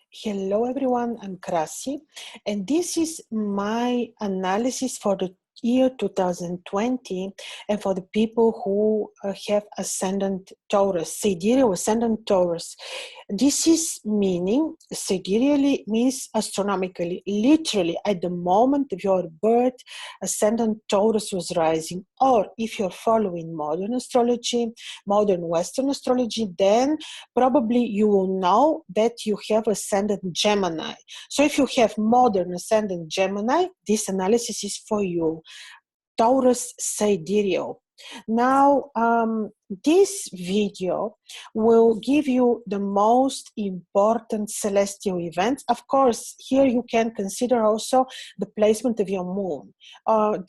Hello everyone, I'm Krasi, and this is my analysis for the year 2020 and for the people who have Ascendant Taurus, sidereal Ascendant Taurus. This is meaning, sidereally means astronomically, literally at the moment of your birth, Ascendant Taurus was rising. Or if you're following modern astrology, modern Western astrology, then probably you will know that you have Ascendant Gemini. So if you have modern Ascendant Gemini, this analysis is for you. Taurus sidereal. Now, this video will give you the most important celestial events. Of course, here you can consider also the placement of your moon.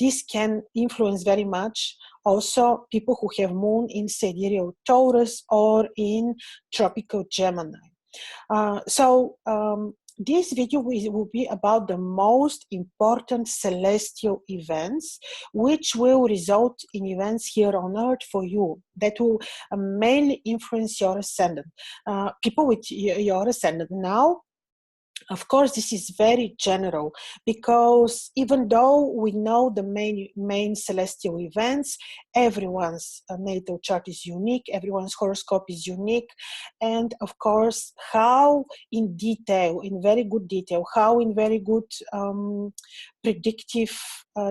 This can influence very much also people who have moon in sidereal Taurus or in tropical Gemini. This video will be about the most important celestial events, which will result in events here on Earth for you that will mainly influence your ascendant. People with your ascendant now. Of course, this is very general because even though we know the main celestial events, everyone's natal chart is unique, everyone's horoscope is unique, and of course, how in detail, in very good detail, how in very good predictive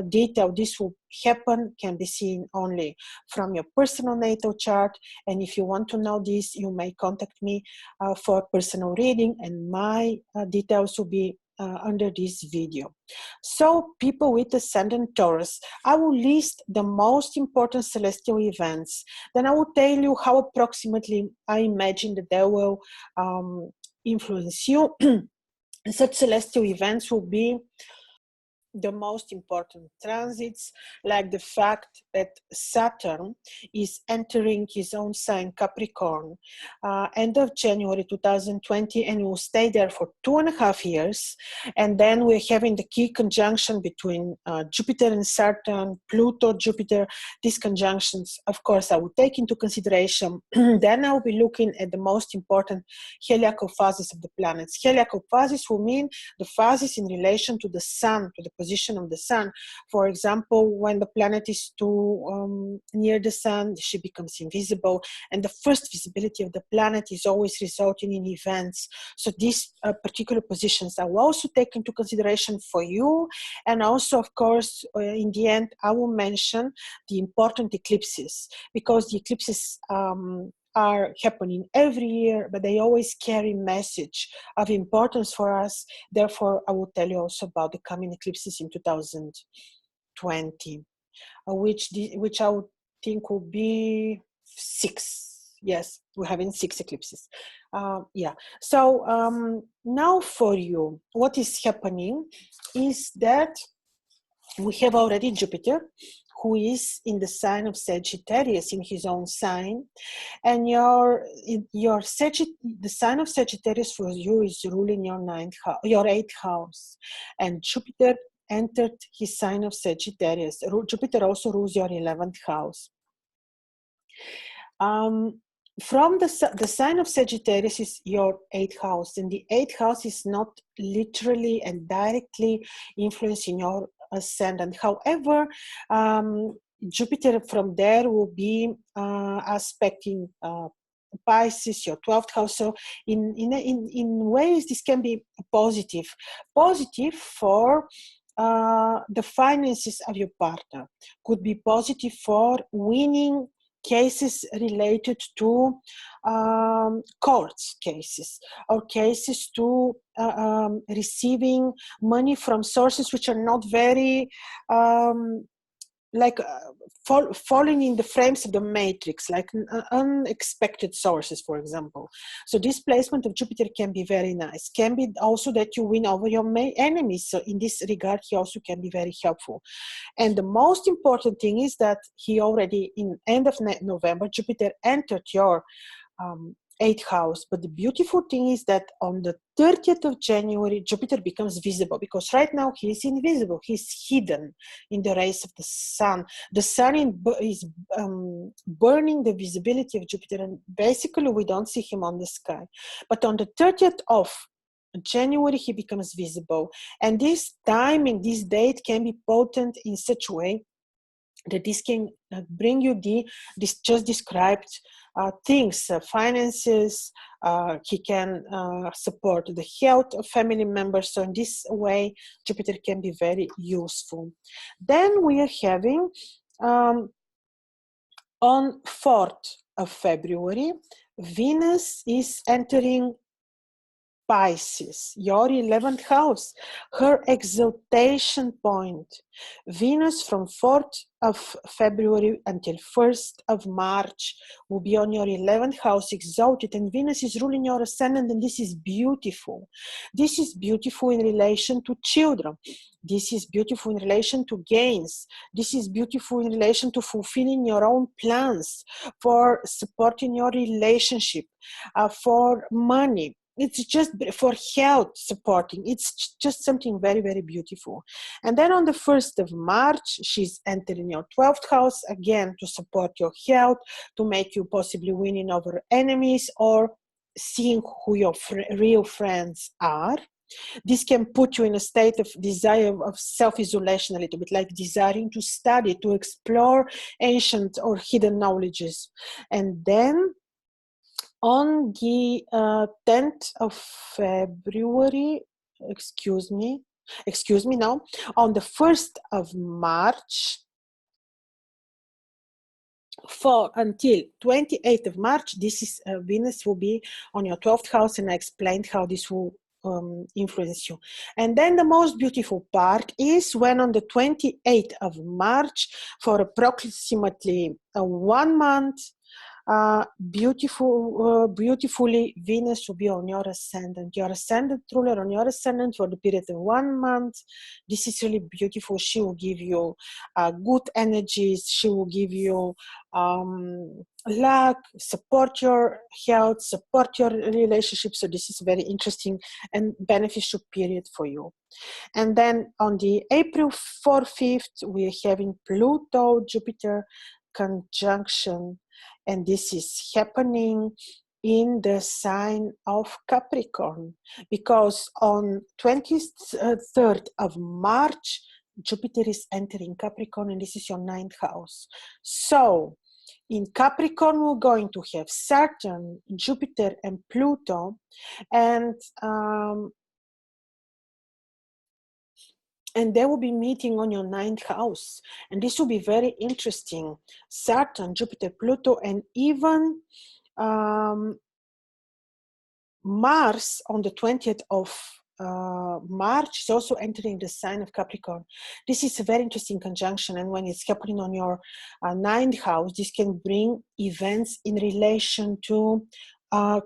detail this will happen can be seen only from your personal natal chart. And if you want to know this, you may contact me for personal reading, and my details will be under this video. So people with Ascendant Taurus, I will list the most important celestial events. Then I will tell you how approximately I imagine that they will influence you. Such celestial events will be the most important transits, like the fact that Saturn is entering his own sign Capricorn end of January 2020 and will stay there for 2.5 years. And then we're having the key conjunction between Jupiter and Saturn, Pluto, Jupiter. These conjunctions, of course, I will take into consideration. Then I'll be looking at the most important heliacal phases of the planets. Heliacal phases will mean the phases in relation to the Sun, to the position of the Sun. For example, when the planet is too near the Sun, she becomes invisible, and the first visibility of the planet is always resulting in events. So these particular positions I will also take into consideration for you. And also, of course, in the end, I will mention the important eclipses, because the eclipses are happening every year, but they always carry message of importance for us. Therefore, I will tell you also about the coming eclipses in 2020, which I would think will be 6. Yes, we're having 6 eclipses. So now for you, what is happening is that we have already Jupiter, who is in the sign of Sagittarius, in his own sign, and the sign of Sagittarius for you is ruling your 8th house, and Jupiter entered his sign of Sagittarius. Jupiter also rules your 11th house. From the sign of Sagittarius is your 8th house, and the 8th house is not literally and directly influencing your ascendant. However, Jupiter from there will be aspecting Pisces, your 12th house. So in ways this can be positive for the finances of your partner, could be positive for winning cases related to courts cases, or cases to receiving money from sources which are not very falling in the frames of the matrix, like unexpected sources, for example. So this placement of Jupiter can be very nice. Can be also that you win over your enemies. So in this regard, he also can be very helpful. And the most important thing is that he already, in end of November, Jupiter entered your 8th house. But the beautiful thing is that on the 30th of January, Jupiter becomes visible, because right now he is invisible. He's hidden in the rays of the Sun. The Sun is burning the visibility of Jupiter, and basically we don't see him on the sky. But on the 30th of January, he becomes visible. And this timing, this date can be potent in such a way that this can bring you this just described things, finances. He can support the health of family members. So in this way, Jupiter can be very useful. Then we are having on 4th of February, Venus is entering Pisces, your 11th house, her exaltation point. Venus from 4th of February until 1st of March will be on your 11th house exalted, and Venus is ruling your ascendant, and this is beautiful. This is beautiful in relation to children. This is beautiful in relation to gains. This is beautiful in relation to fulfilling your own plans, for supporting your relationship, for money. It's just for health supporting. It's just something very, very beautiful. And then on the 1st of March, she's entering your 12th house again to support your health, to make you possibly winning over enemies or seeing who your real friends are. This can put you in a state of desire of self-isolation a little bit, like desiring to study, to explore ancient or hidden knowledges. And then on the 10th of February, excuse me now, on the 1st of March, for until 28th of March, this is Venus will be on your 12th house, and I explained how this will influence you. And then the most beautiful part is when on the 28th of March, for approximately 1 month, beautifully Venus will be on your ascendant ruler on your ascendant for the period of 1 month. This is really beautiful. She will give you good energies. She will give you luck, support your health, support your relationship. So this is very interesting and beneficial period for you. And then on the April 4th, 5th, we're having Pluto, Jupiter conjunction. And this is happening in the sign of Capricorn, because on 23rd of March, Jupiter is entering Capricorn, and this is your 9th house. So in Capricorn, we're going to have Saturn, Jupiter, and Pluto, and they will be meeting on your 9th house. And this will be very interesting. Saturn, Jupiter, Pluto, and even Mars on the 20th of March is also entering the sign of Capricorn. This is a very interesting conjunction, and when it's happening on your 9th house, this can bring events in relation to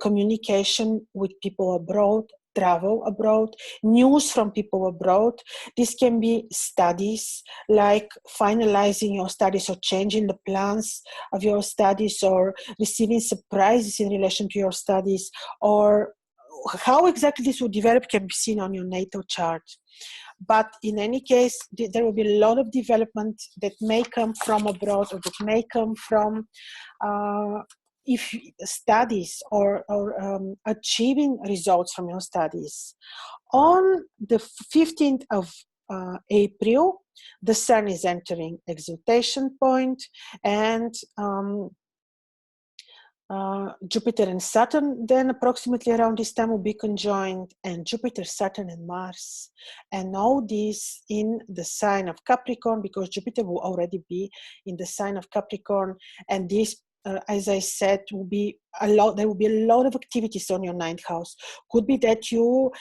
communication with people abroad, travel abroad, news from people abroad. This can be studies, like finalizing your studies or changing the plans of your studies, or receiving surprises in relation to your studies, or how exactly this will develop can be seen on your natal chart. But in any case, there will be a lot of development that may come from abroad, or that may come from if studies or achieving results from your studies. On the 15th of April, the Sun is entering exaltation point, and Jupiter and Saturn then approximately around this time will be conjoined, and Jupiter, Saturn, and Mars. And all this in the sign of Capricorn, because Jupiter will already be in the sign of Capricorn, and this as I said, will be there will be a lot of activities on your 9th house. Could be that you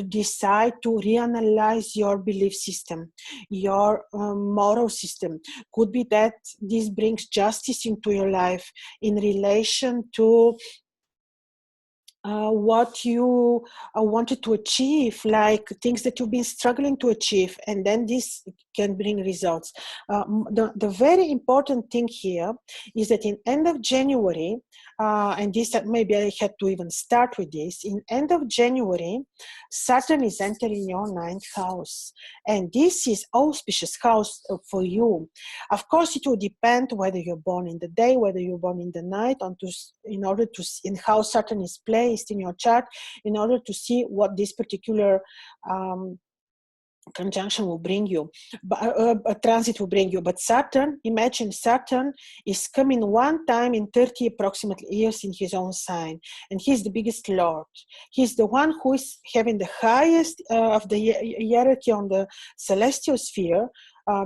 decide to reanalyze your belief system, your moral system. Could be that this brings justice into your life in relation to what you wanted to achieve, like things that you've been struggling to achieve, and then this can bring results. The very important thing here is that in end of January, and this maybe I had to even start with this, in end of January, Saturn is entering your 9th house, and this is auspicious house for you. Of course, it will depend whether you're born in the day, whether you're born in the night, in order to in how Saturn is placed. placed in your chart in order to see what this particular conjunction will bring you, but a transit will bring you. But Saturn, imagine Saturn is coming one time in 30 approximately years in his own sign, and he's the biggest lord. He's the one who is having the highest of the hierarchy on the celestial sphere,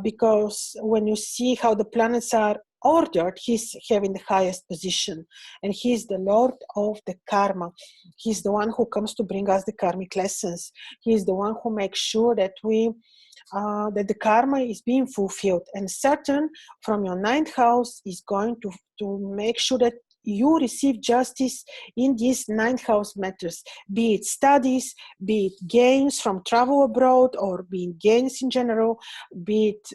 because when you see how the planets are ordered, he's having the highest position, and he's the lord of the karma. He's the one who comes to bring us the karmic lessons. He's the one who makes sure that that the karma is being fulfilled. And Saturn from your ninth house is going to make sure that you receive justice in these ninth house matters, be it studies, be it gains from travel abroad, or be it gains in general, be it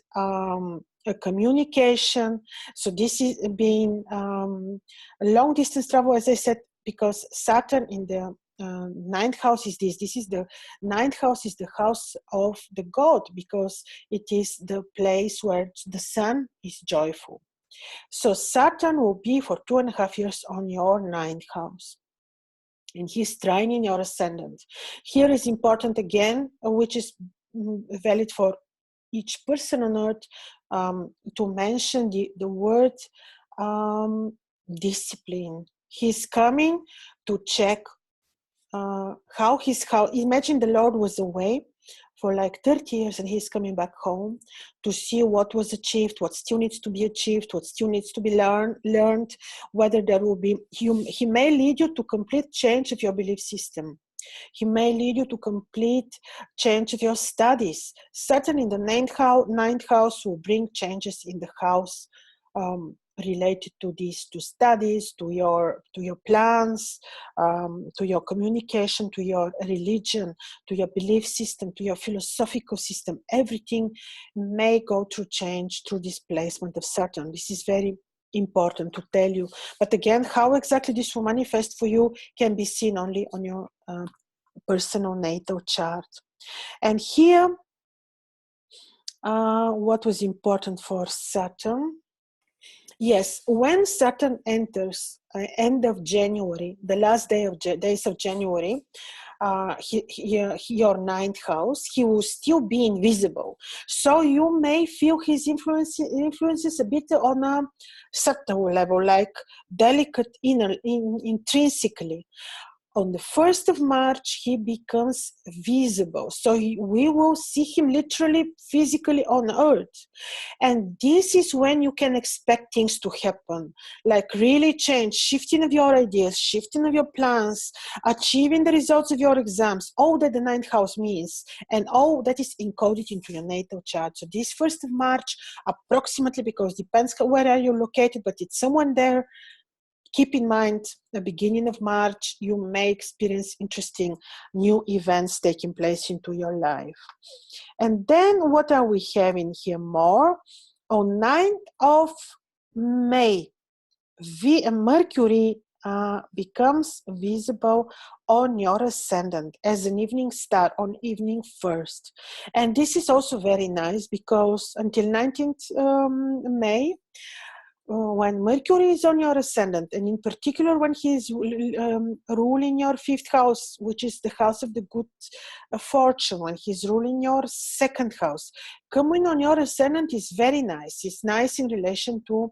a communication. So this is being a long distance travel, as I said, because Saturn in the ninth house is this. This is the ninth house is the house of the God, because it is the place where the sun is joyful. So Saturn will be for 2.5 years on your ninth house, and he's trining your ascendant. Here is important again, which is valid for each person on earth, to mention the word discipline. He's coming to check how his house. Imagine the Lord was away for like 30 years and he's coming back home to see what was achieved, what still needs to be achieved, what still needs to be learned, whether there will be, he may lead you to complete change of your belief system. He may lead you to complete change of your studies. Saturn in the ninth house will bring changes in the house related to this, to studies, to your plans, to your communication, to your religion, to your belief system, to your philosophical system. Everything may go through change through this placement of Saturn. This is very important to tell you. But again, how exactly this will manifest for you can be seen only on your personal natal chart. And here, what was important for Saturn? Yes, when Saturn enters end of January, the last days of January, your ninth house, he will still be invisible. So you may feel his influences a bit on a subtle level, like delicate intrinsically. On the 1st of March, he becomes visible. So we will see him literally, physically on earth. And this is when you can expect things to happen, like really change, shifting of your ideas, shifting of your plans, achieving the results of your exams, all that the ninth house means, and all that is encoded into your natal chart. So this 1st of March, approximately, because it depends where are you located, but it's someone there. Keep in mind, the beginning of March, you may experience interesting new events taking place into your life. And then what are we having here more? On 9th of May, Mercury becomes visible on your ascendant as an evening star on evening 1st. And this is also very nice because until 19th May, when Mercury is on your ascendant, and in particular when he is ruling your 5th house, which is the house of the good fortune, when he's ruling your 2nd house, coming on your ascendant is very nice. It's nice in relation to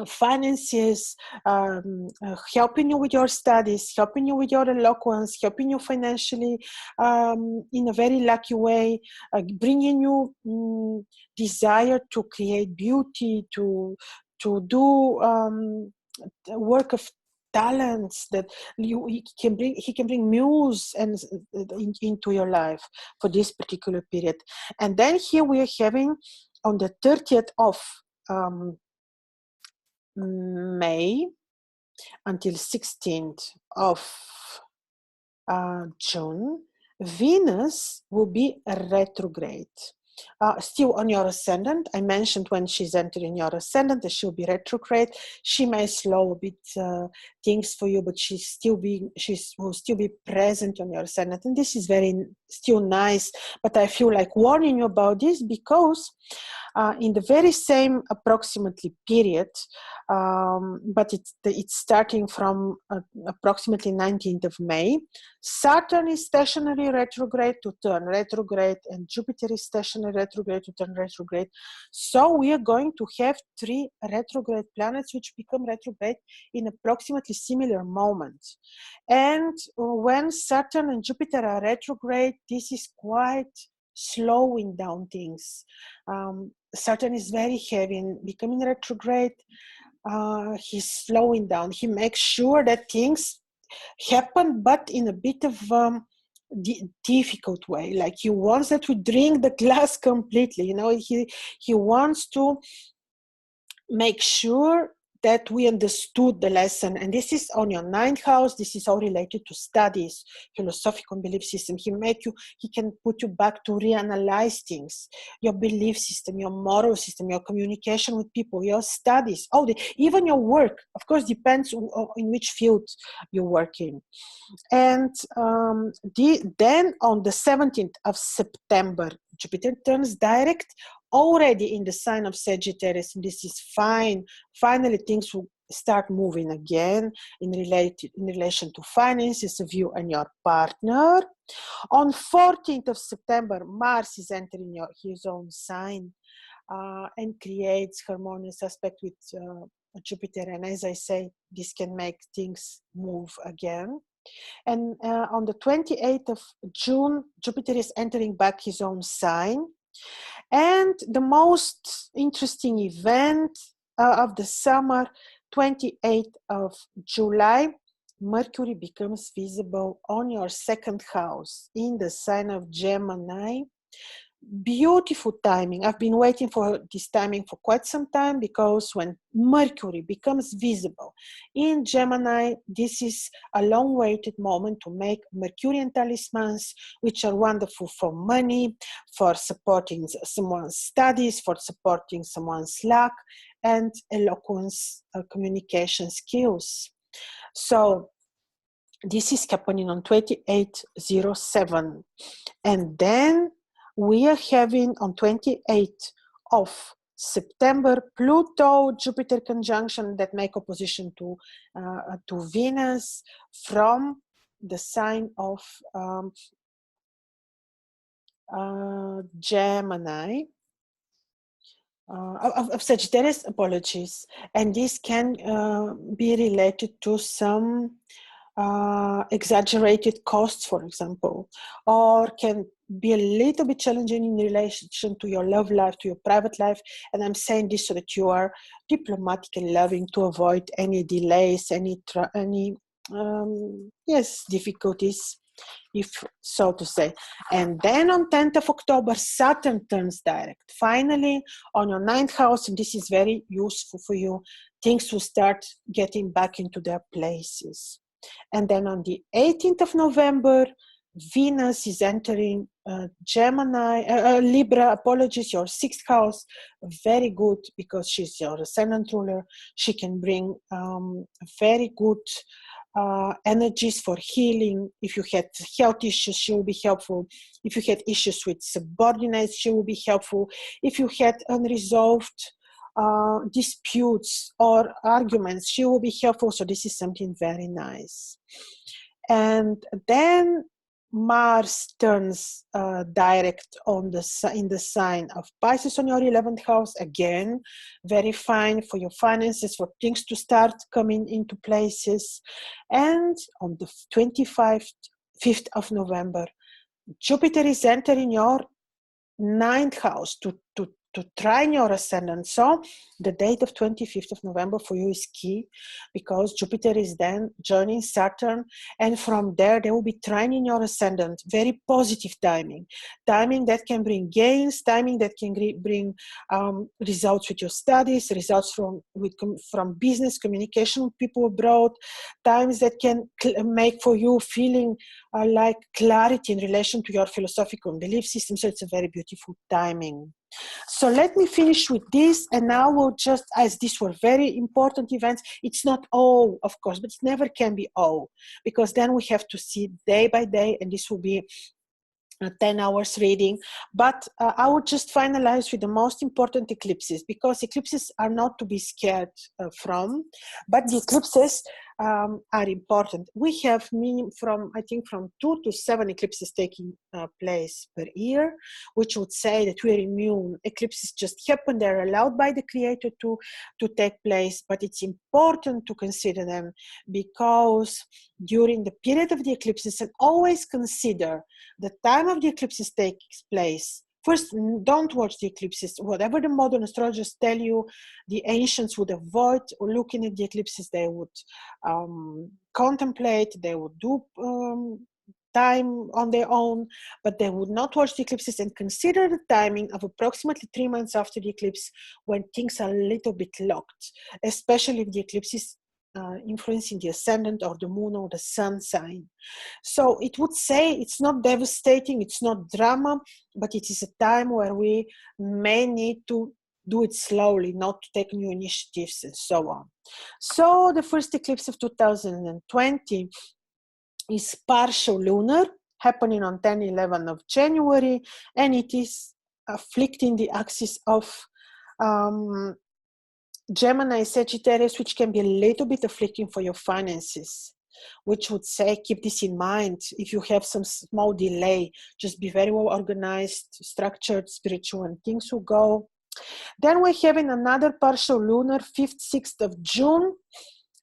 finances, helping you with your studies, helping you with your eloquence, helping you financially in a very lucky way, bringing you desire to create beauty, to do work of talents that he can bring muse and into your life for this particular period. And then here we are having on the 30th of May until 16th of June, Venus will be retrograde. Still on your ascendant. I mentioned when she's entering your ascendant that she'll be retrograde. She may slow a bit things for you, but she will still be present on your ascendant. And this is still nice, but I feel like warning you about this because in the very same approximately period, but it's starting from approximately 19th of May. Saturn is stationary retrograde to turn retrograde, and Jupiter is stationary retrograde to turn retrograde. So we are going to have 3 retrograde planets which become retrograde in approximately similar moments. And when Saturn and Jupiter are retrograde, this is quite slowing down things. Saturn is very heavy, and becoming retrograde, he's slowing down. He makes sure that things happen, but in a bit of difficult way. Like he wants that we drink the glass completely. You know, he wants to make sure that we understood the lesson. And this is on your 9th house. This is all related to studies, philosophical belief system. He can put you back to reanalyze things, your belief system, your moral system, your communication with people, your studies, even your work. Of course, depends in which field you work in. And then on the 17th of September, Jupiter turns direct already in the sign of Sagittarius, and this is fine. Finally, things will start moving again in relation to finances of you and your partner. On 14th of September, Mars is entering his own sign and creates harmonious aspect with Jupiter. And as I say, this can make things move again. And on the 28th of June, Jupiter is entering back his own sign. And the most interesting event of the summer, 28th of July, Mercury becomes visible on your 2nd house in the sign of Gemini. Beautiful timing. I've been waiting for this timing for quite some time, because when Mercury becomes visible in Gemini, this is a long-awaited moment to make Mercurian talismans, which are wonderful for money, for supporting someone's studies, for supporting someone's luck, and eloquence, communication skills. So this is happening on 2807. And then we are having on 28th of September, Pluto, Jupiter conjunction that make opposition to Venus from the sign of Gemini, of Sagittarius, apologies. And this can be related to some exaggerated costs, for example, or can be a little bit challenging in relation to your love life, to your private life. And I'm saying this so that you are diplomatic and loving to avoid any delays, any difficulties, if so to say. And then on 10th of October, Saturn turns direct. Finally, on your 9th house, and this is very useful for you, things will start getting back into their places. And then on the 18th of November, Venus is entering Libra, apologies, your 6th house. Very good, because she's your ascendant ruler. She can bring very good energies for healing. If you had health issues, she will be helpful. If you had issues with subordinates, she will be helpful. If you had unresolved disputes or arguments, she will be helpful. So this is something very nice. And then Mars turns direct in the sign of Pisces on your 11th house. Again, very fine for your finances, for things to start coming into places. And on the 5th of November, Jupiter is entering your 9th house to trine your ascendant. So the date of 25th of November for you is key, because Jupiter is then joining Saturn, and from there they will be trining your ascendant. Very positive timing that can bring gains, timing that can bring results with your studies, results from business, communication with people abroad, times that can make for you feeling like clarity in relation to your philosophical belief system. So it's a very beautiful timing. So let me finish with this, and now we'll just, as these were very important events, it's not all, of course, but it never can be all, because then we have to see day by day, and this will be a 10 hours reading, but I would just finalize with the most important eclipses, because eclipses are not to be scared from, but the eclipses are important. We have I think from 2 to 7 eclipses taking place per year, which would say that we're immune. Eclipses just happen, they're allowed by the creator to take place, but it's important to consider them, because during the period of the eclipses, and always consider the time of the eclipses takes place. First, don't watch the eclipses. Whatever the modern astrologers tell you, the ancients would avoid looking at the eclipses. They would contemplate, they would do time on their own, but they would not watch the eclipses, and consider the timing of approximately 3 months after the eclipse, when things are a little bit locked, especially if the eclipse is influencing the ascendant or the moon or the sun sign. So it would say it's not devastating, it's not drama, but it is a time where we may need to do it slowly, not to take new initiatives and so on. So the first eclipse of 2020 is partial lunar, happening on 10-11 of January, and it is afflicting the axis of Gemini, Sagittarius, which can be a little bit afflicting for your finances, which would say, keep this in mind. If you have some small delay, just be very well organized, structured, spiritual, and things will go. Then we're having another partial lunar, 5th, 6th of June,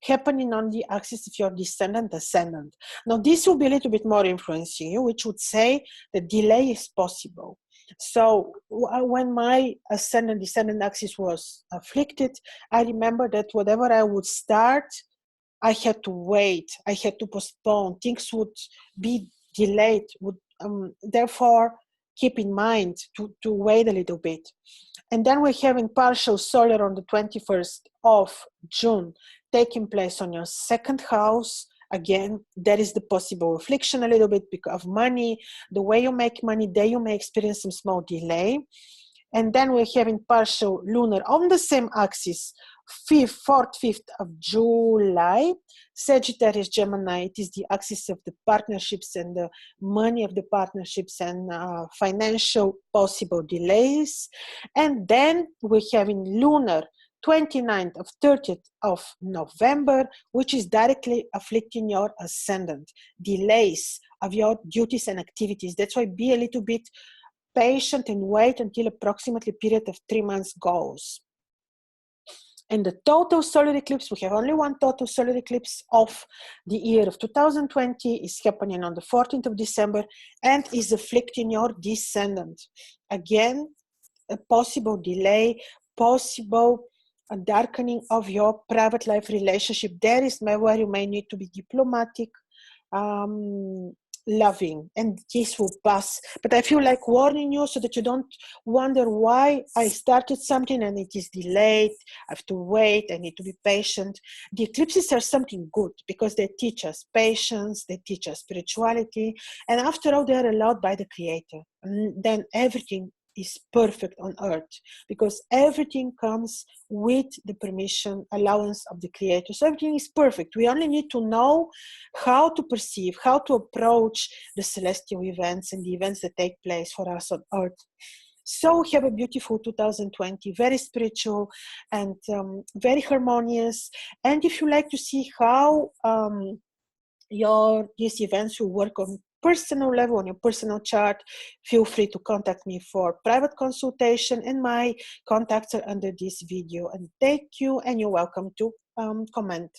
happening on the axis of your descendant, ascendant. Now, this will be a little bit more influencing you, which would say the delay is possible. So when my ascendant descendant axis was afflicted, I remember that whatever I would start, I had to wait, I had to postpone, things would be delayed, therefore keep in mind to wait a little bit. And then we're having partial solar on the 21st of June taking place on your second house. Again, that is the possible affliction a little bit because of money. The way you make money, there you may experience some small delay. And then we're having partial lunar on the same axis, 4th, 5th of July. Sagittarius, Gemini, it is the axis of the partnerships and the money of the partnerships and financial possible delays. And then we're having lunar 29th of 30th of November, which is directly afflicting your ascendant, delays of your duties and activities. That's why be a little bit patient and wait until approximately period of 3 months goes. And the total solar eclipse, we have only one total solar eclipse of the year of 2020, is happening on the 14th of December and is afflicting your descendant. Again, a possible delay, possible a darkening of your private life relationship. There is where you may need to be diplomatic, loving, and this will pass. But I feel like warning you so that you don't wonder why I started something and it is delayed. I have to wait, I need to be patient. The eclipses are something good because they teach us patience, they teach us spirituality, and after all, they are allowed by the Creator. And then everything is perfect on earth because everything comes with the permission, allowance of the Creator. So everything is perfect. We only need to know how to perceive, how to approach the celestial events and the events that take place for us on earth. So have a beautiful 2020, very spiritual and very harmonious. And if you like to see how these events will work on personal level, on your personal chart, feel free to contact me for private consultation, and my contacts are under this video. And thank you, and you're welcome to comment.